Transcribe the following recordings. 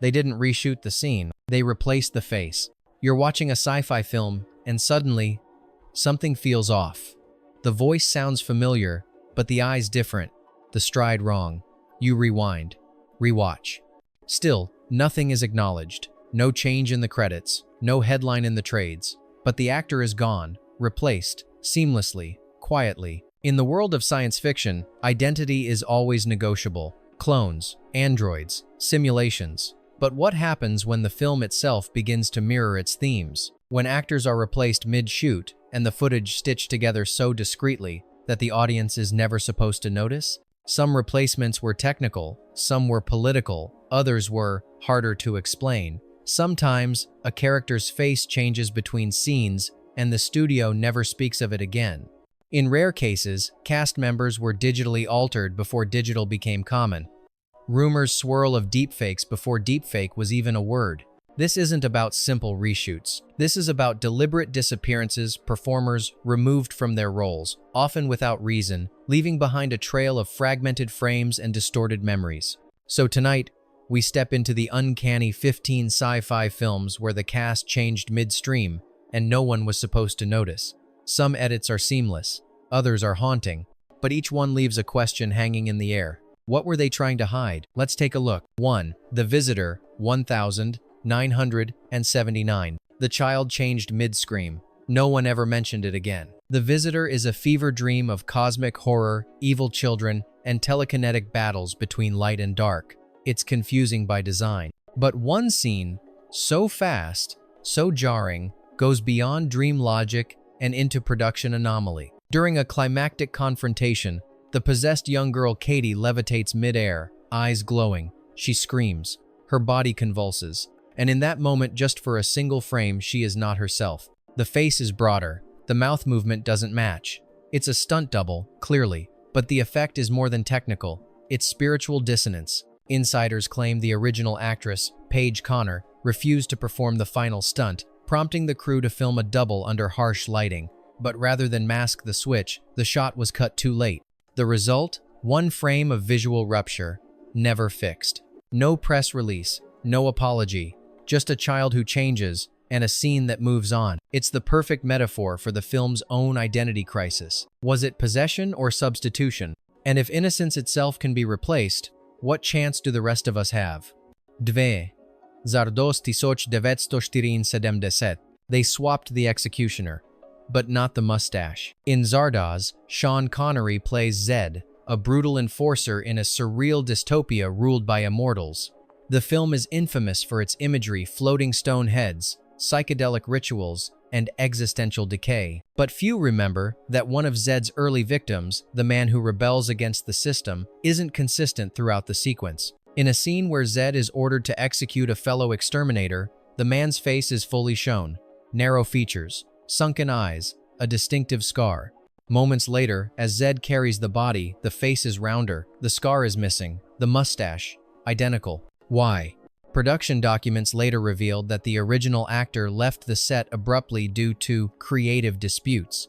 They didn't reshoot the scene, they replaced the face. You're watching a sci-fi film, and suddenly, something feels off. The voice sounds familiar, but the eyes different, the stride wrong. You rewind, rewatch. Still, nothing is acknowledged. No change in the credits, no headline in the trades. But the actor is gone, replaced, seamlessly, quietly. In the world of science fiction, identity is always negotiable. Clones, androids, simulations. But what happens when the film itself begins to mirror its themes? When actors are replaced mid-shoot and the footage stitched together so discreetly that the audience is never supposed to notice? Some replacements were technical, some were political, others were harder to explain. Sometimes, a character's face changes between scenes and the studio never speaks of it again. In rare cases, cast members were digitally altered before digital became common. Rumors swirl of deepfakes before deepfake was even a word. This isn't about simple reshoots. This is about deliberate disappearances, performers removed from their roles, often without reason, leaving behind a trail of fragmented frames and distorted memories. So tonight, we step into the uncanny 15 sci-fi films where the cast changed midstream and no one was supposed to notice. Some edits are seamless, others are haunting, but each one leaves a question hanging in the air. What were they trying to hide? Let's take a look. 1. The Visitor, 1979. The child changed mid-scream. No one ever mentioned it again. The Visitor is a fever dream of cosmic horror, evil children, and telekinetic battles between light and dark. It's confusing by design. But one scene, so fast, so jarring, goes beyond dream logic and into production anomaly. During a climactic confrontation, the possessed young girl Katie levitates mid-air, eyes glowing. She screams. Her body convulses. And in that moment, just for a single frame, she is not herself. The face is broader. The mouth movement doesn't match. It's a stunt double, clearly, but the effect is more than technical. It's spiritual dissonance. Insiders claim the original actress, Paige Connor, refused to perform the final stunt, prompting the crew to film a double under harsh lighting. But rather than mask the switch, the shot was cut too late. The result? One frame of visual rupture, never fixed. No press release, no apology, just a child who changes and a scene that moves on. It's the perfect metaphor for the film's own identity crisis. Was it possession or substitution? And if innocence itself can be replaced, what chance do the rest of us have? 2. Zardos 1977. They swapped the executioner, but not the mustache. In Zardoz, Sean Connery plays Zed, a brutal enforcer in a surreal dystopia ruled by immortals. The film is infamous for its imagery, floating stone heads, psychedelic rituals, and existential decay. But few remember that one of Zed's early victims, the man who rebels against the system, isn't consistent throughout the sequence. In a scene where Zed is ordered to execute a fellow exterminator, the man's face is fully shown. Narrow features, sunken eyes, a distinctive scar. Moments later, as Zed carries the body, the face is rounder, the scar is missing, the mustache, identical. Why? Production documents later revealed that the original actor left the set abruptly due to creative disputes.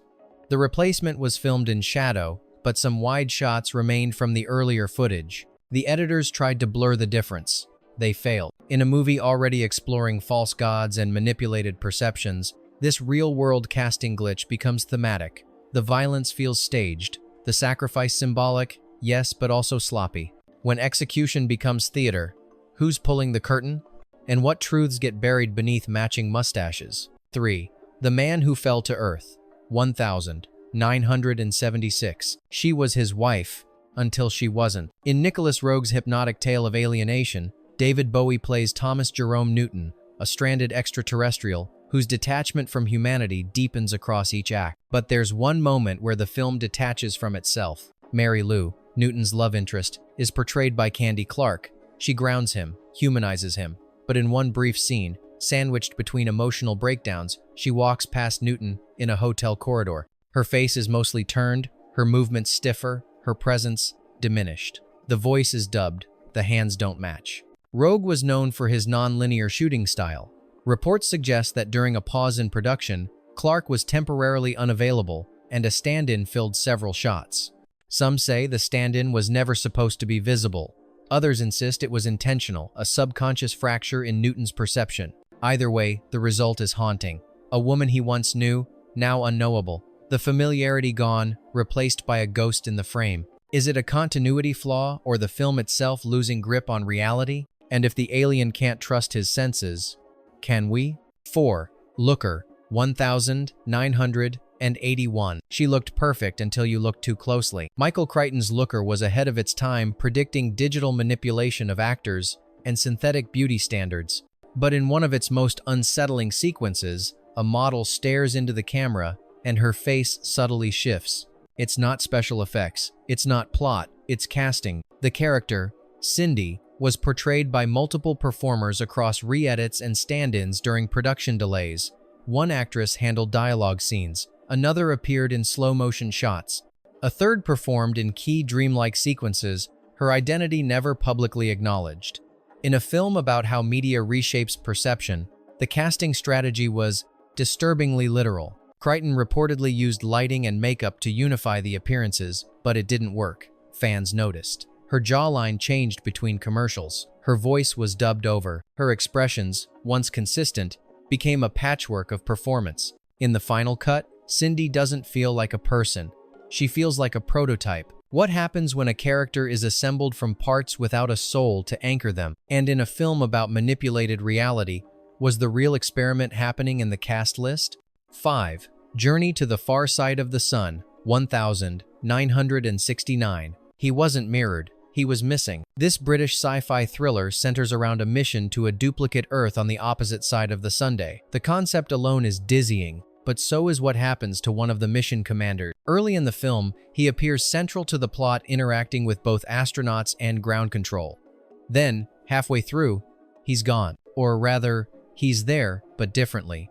The replacement was filmed in shadow, but some wide shots remained from the earlier footage. The editors tried to blur the difference. They failed. In a movie already exploring false gods and manipulated perceptions, this real-world casting glitch becomes thematic. The violence feels staged, the sacrifice symbolic, yes, but also sloppy. When execution becomes theater, who's pulling the curtain? And what truths get buried beneath matching mustaches? 3. The Man Who Fell to Earth, 1976. She was his wife, until she wasn't. In Nicholas Roeg's hypnotic tale of alienation, David Bowie plays Thomas Jerome Newton, a stranded extraterrestrial whose detachment from humanity deepens across each act. But there's one moment where the film detaches from itself. Mary Lou, Newton's love interest, is portrayed by Candy Clark. She grounds him, humanizes him, but in one brief scene, sandwiched between emotional breakdowns, she walks past Newton in a hotel corridor. Her face is mostly turned, her movements stiffer, her presence diminished. The voice is dubbed, the hands don't match. Roeg was known for his non-linear shooting style. Reports suggest that during a pause in production, Clark was temporarily unavailable and a stand-in filled several shots. Some say the stand-in was never supposed to be visible. Others insist it was intentional, a subconscious fracture in Newton's perception. Either way, the result is haunting. A woman he once knew, now unknowable. The familiarity gone, replaced by a ghost in the frame. Is it a continuity flaw or the film itself losing grip on reality? And if the alien can't trust his senses, can we? 4. Looker, 1981. She looked perfect until you looked too closely. Michael Crichton's Looker was ahead of its time, predicting digital manipulation of actors and synthetic beauty standards. But in one of its most unsettling sequences, a model stares into the camera and her face subtly shifts. It's not special effects, it's not plot, it's casting. The character, Cindy, was portrayed by multiple performers across re-edits and stand-ins during production delays. One actress handled dialogue scenes, another appeared in slow-motion shots. A third performed in key dreamlike sequences, her identity never publicly acknowledged. In a film about how media reshapes perception, the casting strategy was disturbingly literal. Crichton reportedly used lighting and makeup to unify the appearances, but it didn't work. Fans noticed. Her jawline changed between commercials. Her voice was dubbed over. Her expressions, once consistent, became a patchwork of performance. In the final cut, Cindy doesn't feel like a person. She feels like a prototype. What happens when a character is assembled from parts without a soul to anchor them? And in a film about manipulated reality, was the real experiment happening in the cast list? 5. Journey to the Far Side of the Sun, 1969. He wasn't mirrored. He was missing. This British sci-fi thriller centers around a mission to a duplicate Earth on the opposite side of the Sunday. The concept alone is dizzying, but so is what happens to one of the mission commanders. Early in the film, he appears central to the plot, interacting with both astronauts and ground control. Then, halfway through, he's gone. Or rather, he's there, but differently.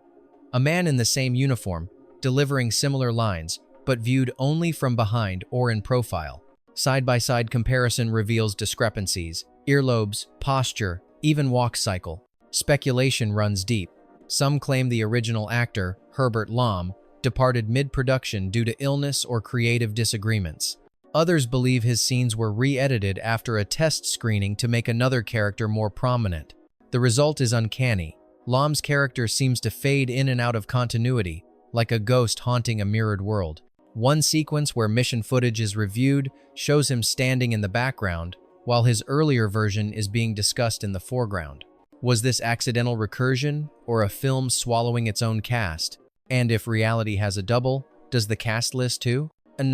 A man in the same uniform, delivering similar lines, but viewed only from behind or in profile. Side-by-side comparison reveals discrepancies, earlobes, posture, even walk cycle. Speculation runs deep. Some claim the original actor, Herbert Lom, departed mid-production due to illness or creative disagreements. Others believe his scenes were re-edited after a test screening to make another character more prominent. The result is uncanny. Lom's character seems to fade in and out of continuity, like a ghost haunting a mirrored world. One sequence where mission footage is reviewed shows him standing in the background, while his earlier version is being discussed in the foreground. Was this accidental recursion, or a film swallowing its own cast? And if reality has a double, does the cast list too? 6.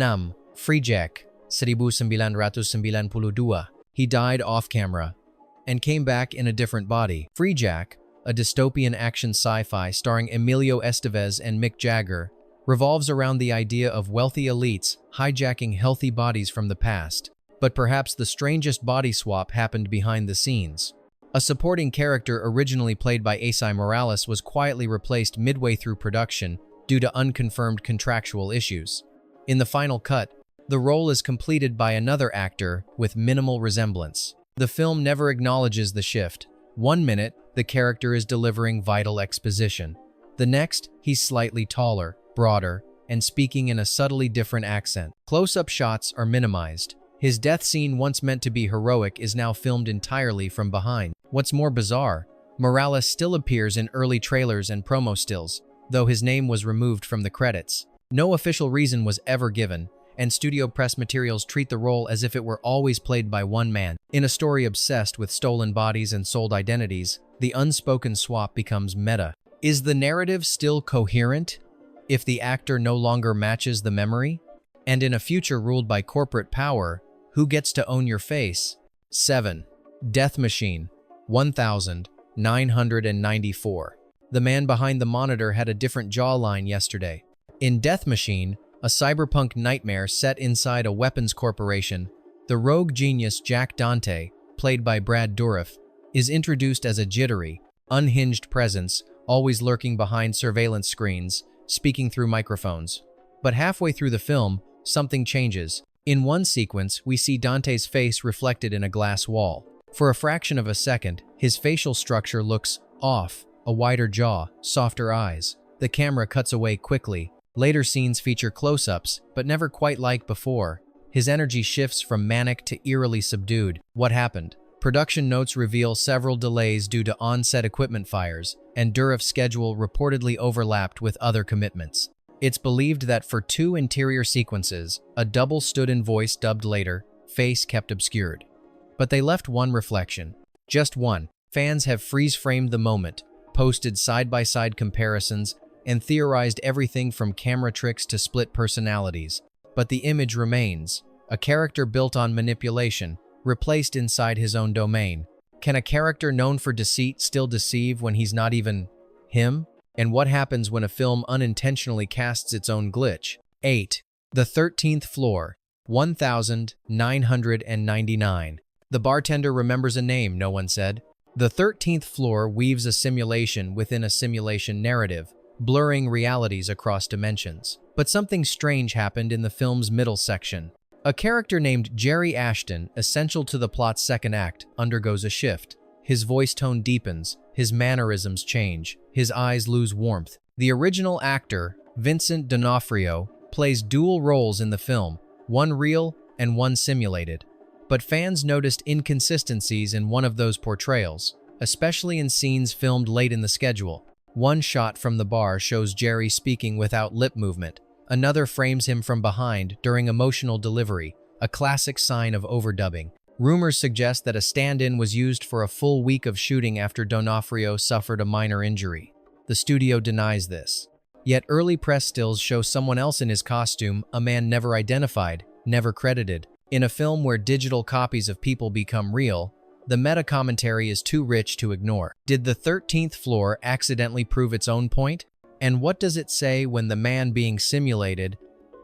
Freejack, 1992. He died off-camera and came back in a different body. Freejack, a dystopian action sci-fi starring Emilio Estevez and Mick Jagger, revolves around the idea of wealthy elites hijacking healthy bodies from the past. But perhaps the strangest body swap happened behind the scenes. A supporting character originally played by Esai Morales was quietly replaced midway through production due to unconfirmed contractual issues. In the final cut, the role is completed by another actor with minimal resemblance. The film never acknowledges the shift. 1 minute, the character is delivering vital exposition. The next, he's slightly taller, broader, and speaking in a subtly different accent. Close-up shots are minimized. His death scene, once meant to be heroic, is now filmed entirely from behind. What's more bizarre, Morales still appears in early trailers and promo stills, though his name was removed from the credits. No official reason was ever given, and studio press materials treat the role as if it were always played by one man. In a story obsessed with stolen bodies and sold identities, the unspoken swap becomes meta. Is the narrative still coherent if the actor no longer matches the memory? And in a future ruled by corporate power, who gets to own your face? 7. Death Machine, 1994. The man behind the monitor had a different jawline yesterday. In Death Machine, a cyberpunk nightmare set inside a weapons corporation, the rogue genius Jack Dante, played by Brad Dourif, is introduced as a jittery, unhinged presence, always lurking behind surveillance screens, speaking through microphones. But halfway through the film, something changes. In one sequence, we see Dante's face reflected in a glass wall. For a fraction of a second, his facial structure looks off, a wider jaw, softer eyes. The camera cuts away quickly. Later scenes feature close-ups, but never quite like before. His energy shifts from manic to eerily subdued. What happened? Production notes reveal several delays due to on-set equipment fires, and Dourif's schedule reportedly overlapped with other commitments. It's believed that for 2 interior sequences, a double stood in voice dubbed later, face kept obscured. But they left one reflection. Just one. Fans have freeze-framed the moment, posted side-by-side comparisons, and theorized everything from camera tricks to split personalities. But the image remains, a character built on manipulation, replaced inside his own domain. Can a character known for deceit still deceive when he's not even him? And what happens when a film unintentionally casts its own glitch? 8. The 13th Floor, 1999. The bartender remembers a name, no one said. The 13th Floor weaves a simulation within a simulation narrative, blurring realities across dimensions. But something strange happened in the film's middle section. A character named Jerry Ashton, essential to the plot's second act, undergoes a shift. His voice tone deepens, his mannerisms change, his eyes lose warmth. The original actor, Vincent D'Onofrio, plays dual roles in the film, one real and one simulated. But fans noticed inconsistencies in one of those portrayals, especially in scenes filmed late in the schedule. One shot from the bar shows Jerry speaking without lip movement. Another frames him from behind during emotional delivery, a classic sign of overdubbing. Rumors suggest that a stand-in was used for a full week of shooting after D'Onofrio suffered a minor injury. The studio denies this. Yet early press stills show someone else in his costume, a man never identified, never credited. In a film where digital copies of people become real, the meta-commentary is too rich to ignore. Did the 13th Floor accidentally prove its own point? And what does it say when the man being simulated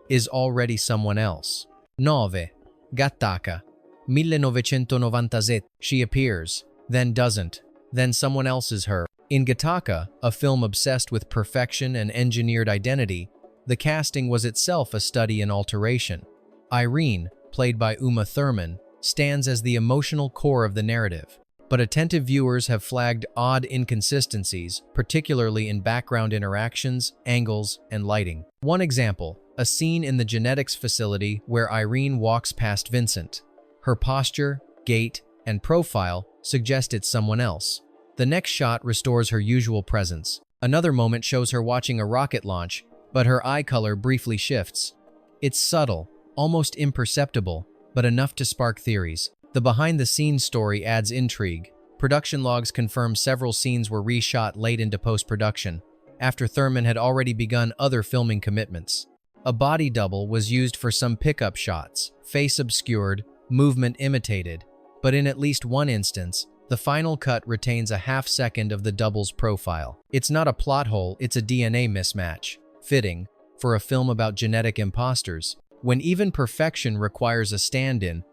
is already someone else? 9. Gattaca, 1997. She appears, then doesn't, then someone else is her. In Gattaca, a film obsessed with perfection and engineered identity, the casting was itself a study in alteration. Irene, played by Uma Thurman, stands as the emotional core of the narrative. But attentive viewers have flagged odd inconsistencies, particularly in background interactions, angles, and lighting. One example, a scene in the genetics facility where Irene walks past Vincent. Her posture, gait, and profile suggest it's someone else. The next shot restores her usual presence. Another moment shows her watching a rocket launch, but her eye color briefly shifts. It's subtle, almost imperceptible, but enough to spark theories. The behind-the-scenes story adds intrigue. Production logs confirm several scenes were reshot late into post-production, after Thurman had already begun other filming commitments. A body double was used for some pickup shots, face obscured, movement imitated, but in at least one instance, the final cut retains a half-second of the double's profile. It's not a plot hole, it's a DNA mismatch. Fitting, for a film about genetic imposters. When even perfection requires a stand-in,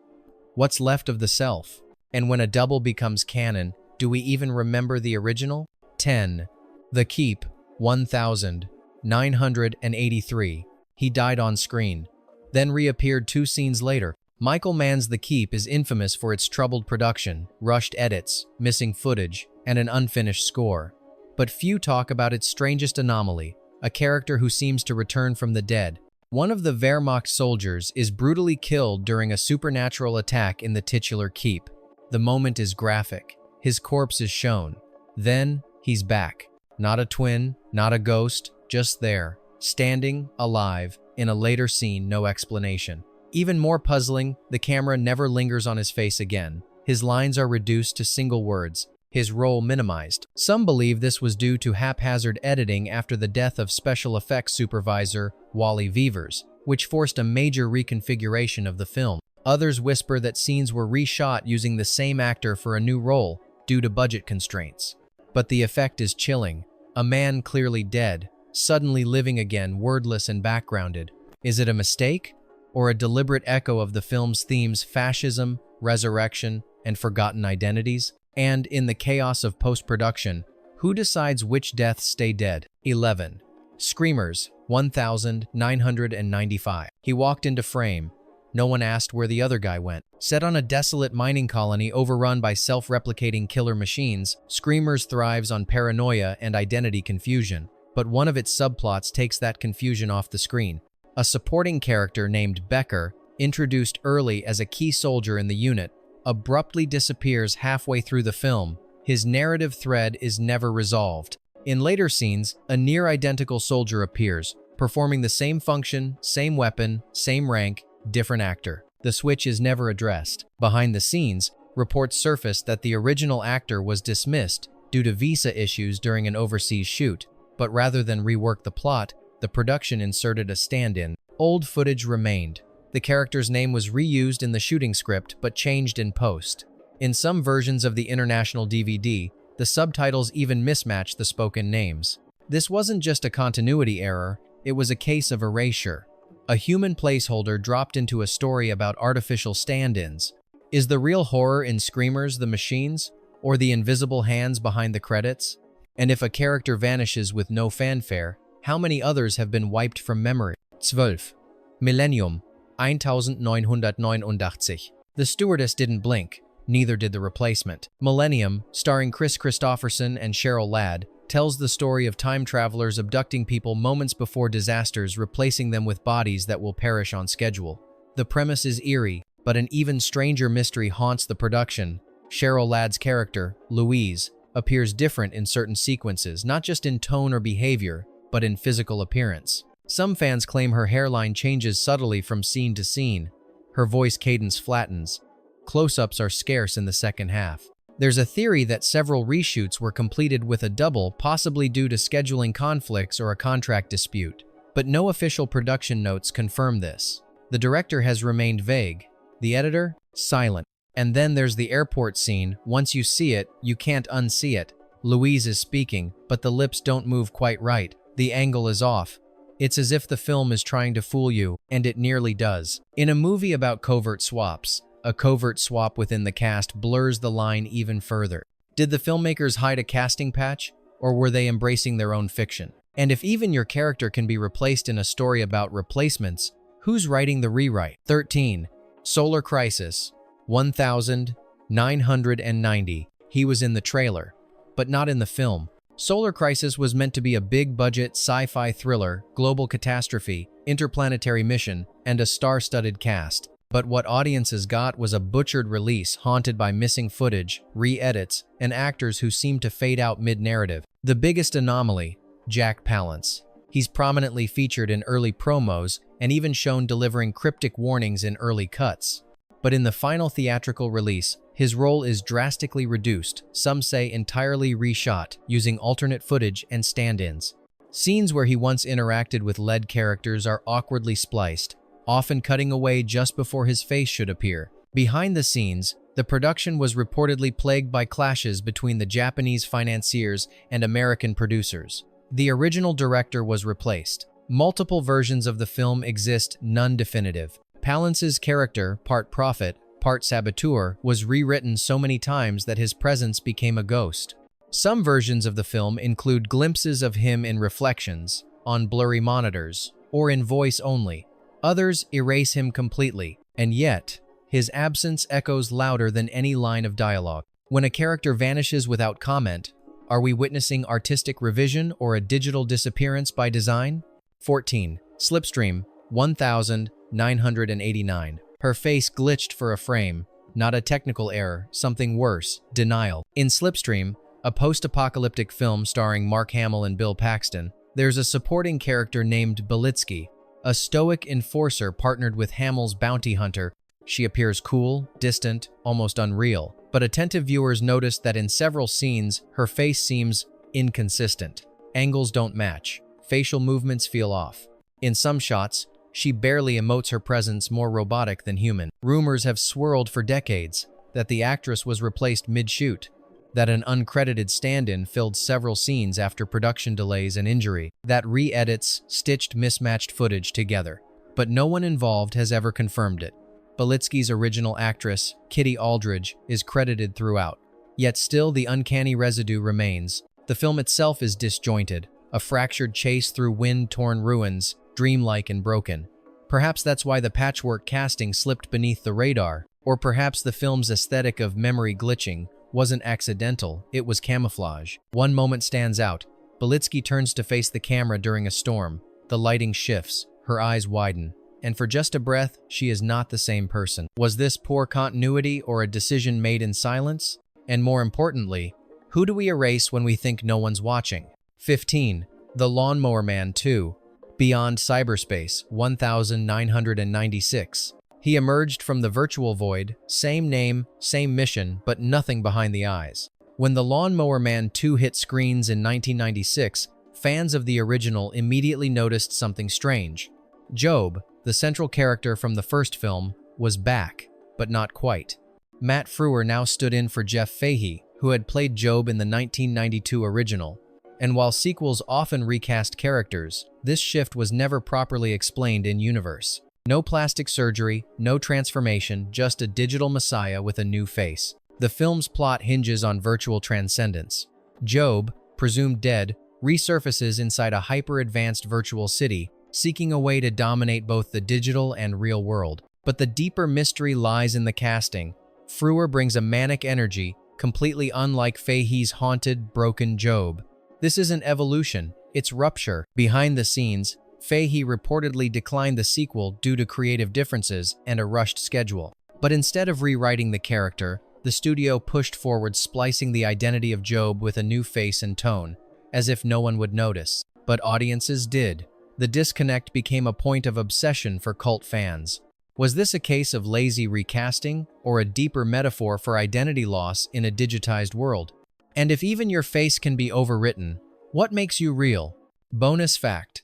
what's left of the self? And when a double becomes canon, do we even remember the original? 10. The Keep, 1983. He died on screen, then reappeared 2 scenes later. Michael Mann's The Keep is infamous for its troubled production, rushed edits, missing footage, and an unfinished score. But few talk about its strangest anomaly, a character who seems to return from the dead. One of the Wehrmacht soldiers is brutally killed during a supernatural attack in the titular keep. The moment is graphic. His corpse is shown. Then, he's back. Not a twin, not a ghost, just there, standing, alive. In a later scene, no explanation. Even more puzzling, the camera never lingers on his face again. His lines are reduced to single words, his role minimized. Some believe this was due to haphazard editing after the death of special effects supervisor Wally Vevers, which forced a major reconfiguration of the film. Others whisper that scenes were reshot using the same actor for a new role due to budget constraints. But the effect is chilling. A man clearly dead, suddenly living again, wordless and backgrounded. Is it a mistake? Or a deliberate echo of the film's themes: fascism, resurrection, and forgotten identities? And in the chaos of post-production, who decides which deaths stay dead? 11. Screamers, 1995. He walked into frame. No one asked where the other guy went. Set on a desolate mining colony overrun by self-replicating killer machines, Screamers thrives on paranoia and identity confusion. But one of its subplots takes that confusion off the screen. A supporting character named Becker, introduced early as a key soldier in the unit, abruptly disappears halfway through the film. His narrative thread is never resolved. In later scenes, a near-identical soldier appears, performing the same function, same weapon, same rank, different actor. The switch is never addressed. Behind the scenes, reports surfaced that the original actor was dismissed due to visa issues during an overseas shoot, but rather than rework the plot, the production inserted a stand-in. Old footage remained. The character's name was reused in the shooting script but changed in post. In some versions of the international DVD, the subtitles even mismatched the spoken names. This wasn't just a continuity error, it was a case of erasure. A human placeholder dropped into a story about artificial stand-ins. Is the real horror in Screamers the machines, or the invisible hands behind the credits? And if a character vanishes with no fanfare, how many others have been wiped from memory? 12. Millennium, 1989. The stewardess didn't blink, neither did the replacement. Millennium, starring Chris Christopherson and Cheryl Ladd, tells the story of time travelers abducting people moments before disasters, replacing them with bodies that will perish on schedule. The premise is eerie, but an even stranger mystery haunts the production. Cheryl Ladd's character, Louise, appears different in certain sequences, not just in tone or behavior, but in physical appearance. Some fans claim her hairline changes subtly from scene to scene. Her voice cadence flattens. Close-ups are scarce in the second half. There's a theory that several reshoots were completed with a double, possibly due to scheduling conflicts or a contract dispute. But no official production notes confirm this. The director has remained vague. The editor? Silent. And then there's the airport scene. Once you see it, you can't unsee it. Louise is speaking, but the lips don't move quite right. The angle is off. It's as if the film is trying to fool you, and it nearly does. In a movie about covert swaps, a covert swap within the cast blurs the line even further. Did the filmmakers hide a casting patch, or were they embracing their own fiction? And if even your character can be replaced in a story about replacements, who's writing the rewrite? 13. Solar Crisis, 1990. He was in the trailer, but not in the film. Solar Crisis was meant to be a big-budget sci-fi thriller, global catastrophe, interplanetary mission, and a star-studded cast. But what audiences got was a butchered release haunted by missing footage, re-edits, and actors who seemed to fade out mid-narrative. The biggest anomaly, Jack Palance. He's prominently featured in early promos and even shown delivering cryptic warnings in early cuts. But in the final theatrical release, his role is drastically reduced, some say entirely reshot, using alternate footage and stand-ins. Scenes where he once interacted with lead characters are awkwardly spliced, often cutting away just before his face should appear. Behind the scenes, the production was reportedly plagued by clashes between the Japanese financiers and American producers. The original director was replaced. Multiple versions of the film exist, none definitive. Palance's character, part prophet, part saboteur, was rewritten so many times that his presence became a ghost. Some versions of the film include glimpses of him in reflections, on blurry monitors, or in voice only. Others erase him completely, and yet, his absence echoes louder than any line of dialogue. When a character vanishes without comment, are we witnessing artistic revision or a digital disappearance by design? 14. Slipstream, 1989. Her face glitched for a frame. Not a technical error, something worse, denial. In Slipstream, a post-apocalyptic film starring Mark Hamill and Bill Paxton, there's a supporting character named Belitsky, a stoic enforcer partnered with Hamill's bounty hunter. She appears cool, distant, almost unreal. But attentive viewers notice that in several scenes, her face seems inconsistent. Angles don't match. Facial movements feel off. In some shots, she barely emotes, her presence more robotic than human. Rumors have swirled for decades that the actress was replaced mid-shoot, that an uncredited stand-in filled several scenes after production delays and injury, that re-edits stitched mismatched footage together. But no one involved has ever confirmed it. Belitsky's original actress, Kitty Aldridge, is credited throughout. Yet still the uncanny residue remains. The film itself is disjointed, a fractured chase through wind-torn ruins, dreamlike and broken. Perhaps that's why the patchwork casting slipped beneath the radar, or perhaps the film's aesthetic of memory glitching wasn't accidental, it was camouflage. One moment stands out. Belitsky turns to face the camera during a storm. The lighting shifts, her eyes widen. and for just a breath, she is not the same person. Was this poor continuity or a decision made in silence? And more importantly, who do we erase when we think no one's watching? 15. The Lawnmower Man 2. Beyond Cyberspace, 1996. He emerged from the virtual void, same name, same mission, but nothing behind the eyes. When The Lawnmower Man 2 hit screens in 1996, fans of the original immediately noticed something strange. Job, the central character from the first film, was back, but not quite. Matt Frewer now stood in for Jeff Fahey, who had played Job in the 1992 original. And while sequels often recast characters, this shift was never properly explained in-universe. No plastic surgery, no transformation, just a digital messiah with a new face. The film's plot hinges on virtual transcendence. Job, presumed dead, resurfaces inside a hyper-advanced virtual city, seeking a way to dominate both the digital and real world. But the deeper mystery lies in the casting. Frewer brings a manic energy, completely unlike Fahey's haunted, broken Job. This isn't evolution, it's rupture. Behind the scenes, Fahey reportedly declined the sequel due to creative differences and a rushed schedule. But instead of rewriting the character, the studio pushed forward splicing the identity of Job with a new face and tone, as if no one would notice. But audiences did. The disconnect became a point of obsession for cult fans. Was this a case of lazy recasting, or a deeper metaphor for identity loss in a digitized world? And if even your face can be overwritten, what makes you real? Bonus fact: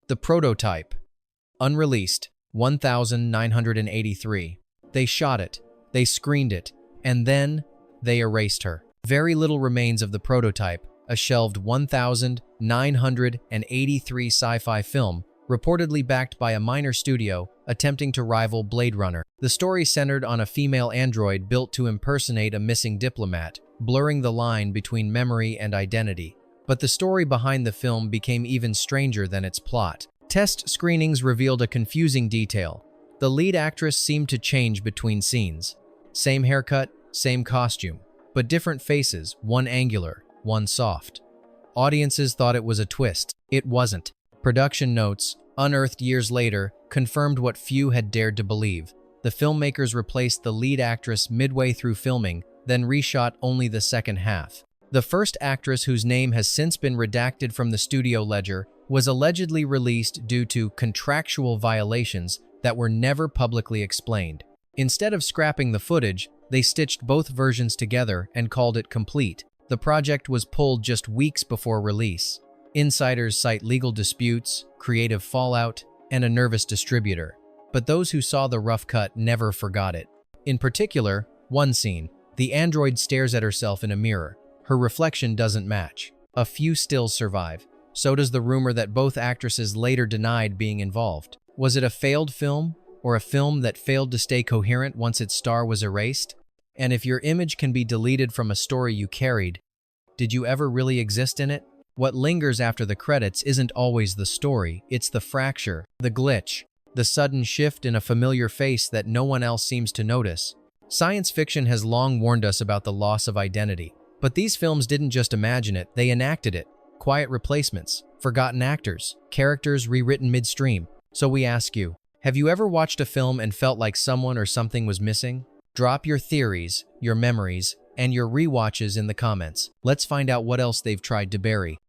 the prototype. Unreleased, 1983. They shot it, they screened it, and then they erased her. Very little remains of the prototype, a shelved 1983 sci-fi film, reportedly backed by a minor studio attempting to rival Blade Runner. The story centered on a female android built to impersonate a missing diplomat, blurring the line between memory and identity. But the story behind the film became even stranger than its plot. Test screenings revealed a confusing detail. The lead actress seemed to change between scenes. Same haircut, same costume, but different faces, one angular, one soft. Audiences thought it was a twist. It wasn't. Production notes, unearthed years later, confirmed what few had dared to believe. The filmmakers replaced the lead actress midway through filming, then reshot only the second half. The first actress, whose name has since been redacted from the studio ledger, was allegedly released due to contractual violations that were never publicly explained. Instead of scrapping the footage, they stitched both versions together and called it complete. The project was pulled just weeks before release. Insiders cite legal disputes, creative fallout, and a nervous distributor. But those who saw the rough cut never forgot it. In particular, one scene, the android stares at herself in a mirror. Her reflection doesn't match. A few stills survive. So does the rumor that both actresses later denied being involved. Was it a failed film, or a film that failed to stay coherent once its star was erased? And if your image can be deleted from a story you carried, did you ever really exist in it? What lingers after the credits isn't always the story, it's the fracture, the glitch, the sudden shift in a familiar face that no one else seems to notice. Science fiction has long warned us about the loss of identity. But these films didn't just imagine it, they enacted it. Quiet replacements, forgotten actors, characters rewritten midstream. So we ask you, have you ever watched a film and felt like someone or something was missing? Drop your theories, your memories, and your rewatches in the comments. Let's find out what else they've tried to bury.